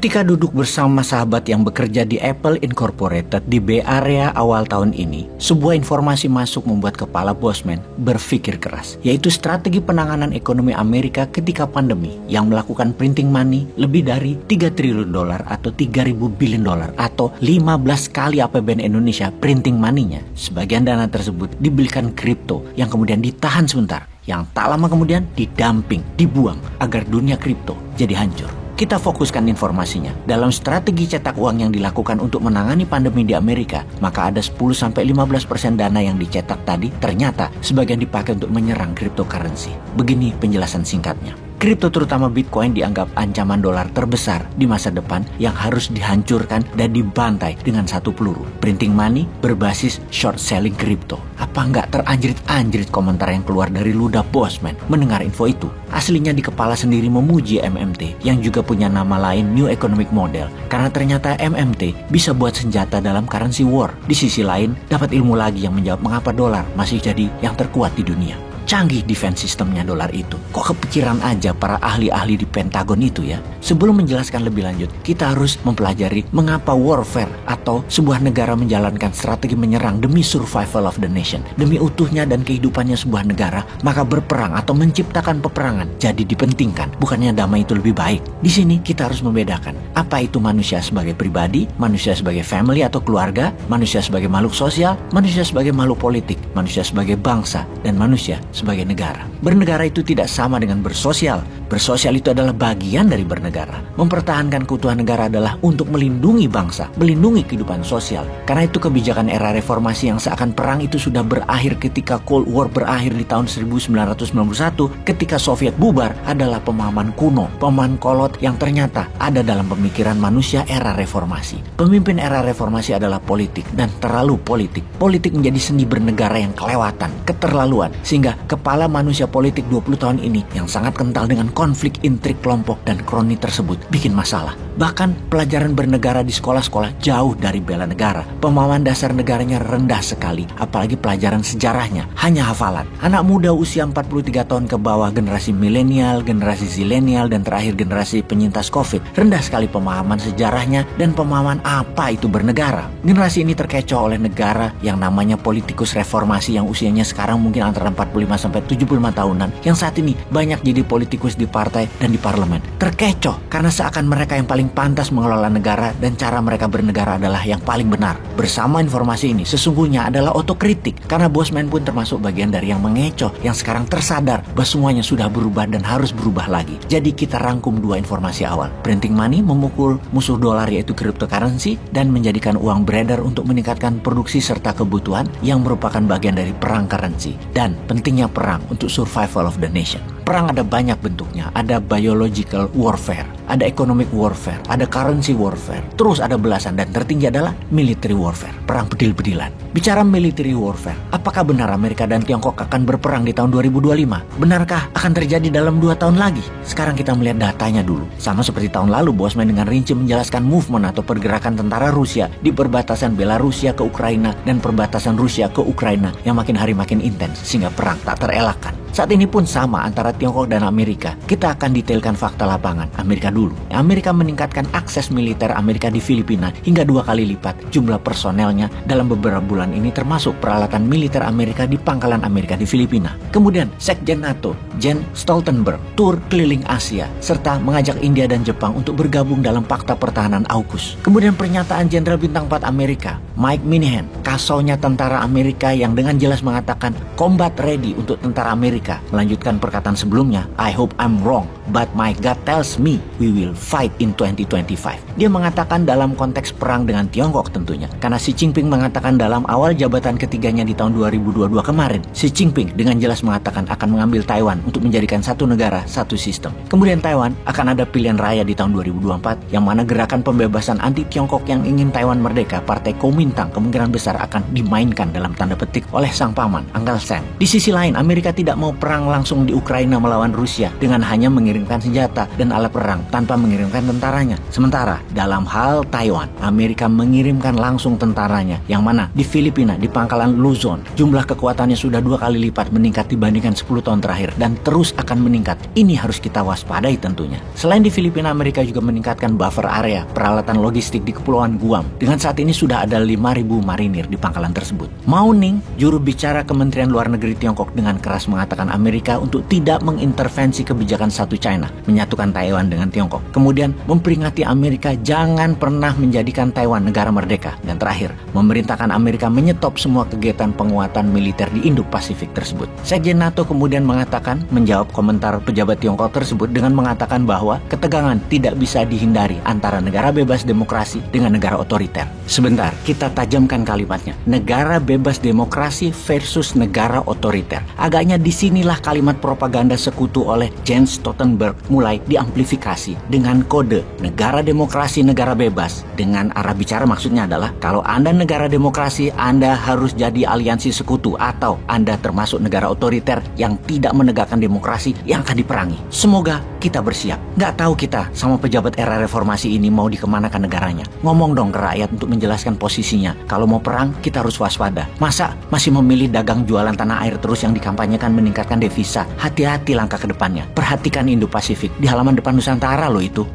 Ketika duduk bersama sahabat yang bekerja di Apple Incorporated di Bay Area awal tahun ini, sebuah informasi masuk membuat kepala Bosman berpikir keras, yaitu strategi penanganan ekonomi Amerika ketika pandemi yang melakukan printing money lebih dari $3 triliun atau 3.000 billion atau 15 kali APBN Indonesia printing money-nya. Sebagian dana tersebut dibelikan kripto yang kemudian ditahan sebentar, yang tak lama kemudian didumping, dibuang agar dunia kripto jadi hancur. Kita fokuskan informasinya. Dalam strategi cetak uang yang dilakukan untuk menangani pandemi di Amerika, maka ada 10-15% dana yang dicetak tadi ternyata sebagian dipakai untuk menyerang cryptocurrency. Begini penjelasan singkatnya. Kripto terutama Bitcoin dianggap ancaman dolar terbesar di masa depan yang harus dihancurkan dan dibantai dengan satu peluru. Printing money berbasis short selling kripto. Apa nggak teranjrit-anjrit komentar yang keluar dari ludah Bosman mendengar info itu? Aslinya di kepala sendiri memuji MMT yang juga punya nama lain New Economic Model. Karena ternyata MMT bisa buat senjata dalam currency war. Di sisi lain dapat ilmu lagi yang menjawab mengapa dolar masih jadi yang terkuat di dunia. Canggih defense sistemnya dolar itu. Kok kepikiran aja para ahli-ahli di Pentagon itu ya? Sebelum menjelaskan lebih lanjut, kita harus mempelajari mengapa warfare atau sebuah negara menjalankan strategi menyerang demi survival of the nation. Demi utuhnya dan kehidupannya sebuah negara, maka berperang atau menciptakan peperangan jadi dipentingkan. Bukannya damai itu lebih baik. Di sini kita harus membedakan apa itu manusia sebagai pribadi, manusia sebagai family atau keluarga, manusia sebagai makhluk sosial, manusia sebagai makhluk politik, manusia sebagai bangsa, dan manusia sebagai negara. Bernegara itu tidak sama dengan bersosial. Bersosial itu adalah bagian dari bernegara. Mempertahankan keutuhan negara adalah untuk melindungi bangsa, melindungi kehidupan sosial. Karena itu kebijakan era reformasi yang seakan perang itu sudah berakhir ketika Cold War berakhir di tahun 1991, ketika Soviet bubar adalah pemahaman kuno, pemahaman kolot yang ternyata ada dalam pemikiran manusia era reformasi. Pemimpin era reformasi adalah politik dan terlalu politik. Politik menjadi seni bernegara yang kelewatan, keterlaluan, sehingga kepala manusia politik 20 tahun ini yang sangat kental dengan konflik intrik kelompok dan kroni tersebut bikin masalah. Bahkan pelajaran bernegara di sekolah-sekolah jauh dari bela negara. Pemahaman dasar negaranya rendah sekali, apalagi pelajaran sejarahnya hanya hafalan. Anak muda usia 43 tahun ke bawah, generasi milenial, generasi zilenial, dan terakhir generasi penyintas COVID, rendah sekali pemahaman sejarahnya dan pemahaman apa itu bernegara. Generasi ini terkecoh oleh negara yang namanya politikus reformasi yang usianya sekarang mungkin antara 45-75 tahunan, yang saat ini banyak jadi politikus di partai dan di parlemen. Terkecoh karena seakan mereka yang paling pantas mengelola negara dan cara mereka bernegara adalah yang paling benar. Bersama informasi ini sesungguhnya adalah otokritik, karena Bosman pun termasuk bagian dari yang mengecoh, yang sekarang tersadar bahwa semuanya sudah berubah dan harus berubah lagi. Jadi kita rangkum dua informasi awal. Printing money memukul musuh dolar yaitu cryptocurrency dan menjadikan uang beredar untuk meningkatkan produksi serta kebutuhan yang merupakan bagian dari perang currency. Dan pentingnya perang untuk survival of the nation. Perang ada banyak bentuknya, ada biological warfare, ada economic warfare, ada currency warfare, terus ada belasan, dan tertinggi adalah military warfare, perang bedil-bedilan. Bicara military warfare, apakah benar Amerika dan Tiongkok akan berperang di tahun 2025? Benarkah akan terjadi dalam 2 tahun lagi? Sekarang kita melihat datanya dulu. Sama seperti tahun lalu, Bosman dengan rinci menjelaskan movement atau pergerakan tentara Rusia di perbatasan Belarusia ke Ukraina dan perbatasan Rusia ke Ukraina yang makin hari makin intens sehingga perang tak terelakkan. Saat ini pun sama antara Tiongkok dan Amerika. Kita akan detailkan fakta lapangan. Amerika dulu. Amerika meningkatkan akses militer Amerika di Filipina hingga 2 kali lipat jumlah personelnya dalam beberapa bulan ini, termasuk peralatan militer Amerika di pangkalan Amerika di Filipina. Kemudian Sekjen NATO, Jens Stoltenberg, tur keliling Asia serta mengajak India dan Jepang untuk bergabung dalam Fakta Pertahanan AUKUS. Kemudian pernyataan Jenderal Bintang 4 Amerika, Mike Minihan, kasaunya tentara Amerika yang dengan jelas mengatakan combat ready untuk tentara Amerika. Melanjutkan perkataan sebelumnya, I hope I'm wrong, but my gut tells me we will fight in 2025. Dia mengatakan dalam konteks perang dengan Tiongkok tentunya. Karena Xi Jinping mengatakan dalam awal jabatan ketiganya di tahun 2022 kemarin, Xi Jinping dengan jelas mengatakan akan mengambil Taiwan untuk menjadikan satu negara, satu sistem. Kemudian Taiwan akan ada pilihan raya di tahun 2024, yang mana gerakan pembebasan anti Tiongkok yang ingin Taiwan merdeka, Partai Kuomintang, kemungkinan besar akan dimainkan dalam tanda petik oleh sang paman, Uncle Sam. Di sisi lain, Amerika tidak mau perang langsung di Ukraina melawan Rusia dengan hanya mengirim mengirimkan senjata dan alat perang tanpa mengirimkan tentaranya. Sementara dalam hal Taiwan, Amerika mengirimkan langsung tentaranya, yang mana di Filipina, di pangkalan Luzon, jumlah kekuatannya sudah 2 kali lipat meningkat dibandingkan 10 tahun terakhir dan terus akan meningkat. Ini harus kita waspadai tentunya. Selain di Filipina, Amerika juga meningkatkan buffer area peralatan logistik di Kepulauan Guam. Dengan saat ini sudah ada 5.000 marinir di pangkalan tersebut. Mao Ning, juru bicara Kementerian Luar Negeri Tiongkok, dengan keras mengatakan Amerika untuk tidak mengintervensi kebijakan satu China, menyatukan Taiwan dengan Tiongkok. Kemudian memperingati Amerika jangan pernah menjadikan Taiwan negara merdeka. Dan terakhir, memerintahkan Amerika menyetop semua kegiatan penguatan militer di Indo-Pasifik tersebut. Sekjen NATO kemudian mengatakan, menjawab komentar pejabat Tiongkok tersebut dengan mengatakan bahwa ketegangan tidak bisa dihindari antara negara bebas demokrasi dengan negara otoriter. Sebentar, kita tajamkan kalimatnya. Negara bebas demokrasi versus negara otoriter. Agaknya disinilah kalimat propaganda sekutu oleh Jens Stoltenberg mulai diamplifikasi dengan kode negara demokrasi, negara bebas. Dengan arah bicara maksudnya adalah kalau Anda negara demokrasi, Anda harus jadi aliansi sekutu, atau Anda termasuk negara otoriter yang tidak menegakkan demokrasi yang akan diperangi. Semoga kita bersiap. Nggak tahu kita sama pejabat era reformasi ini mau dikemanakan negaranya. Ngomong dong ke rakyat untuk menjelaskan posisinya. Kalau mau perang, kita harus waspada. Masa masih memilih dagang jualan tanah air terus yang dikampanyekan meningkatkan devisa? Hati-hati langkah ke depannya. Perhatikan Indo-Pasifik. Di halaman depan Nusantara loh itu.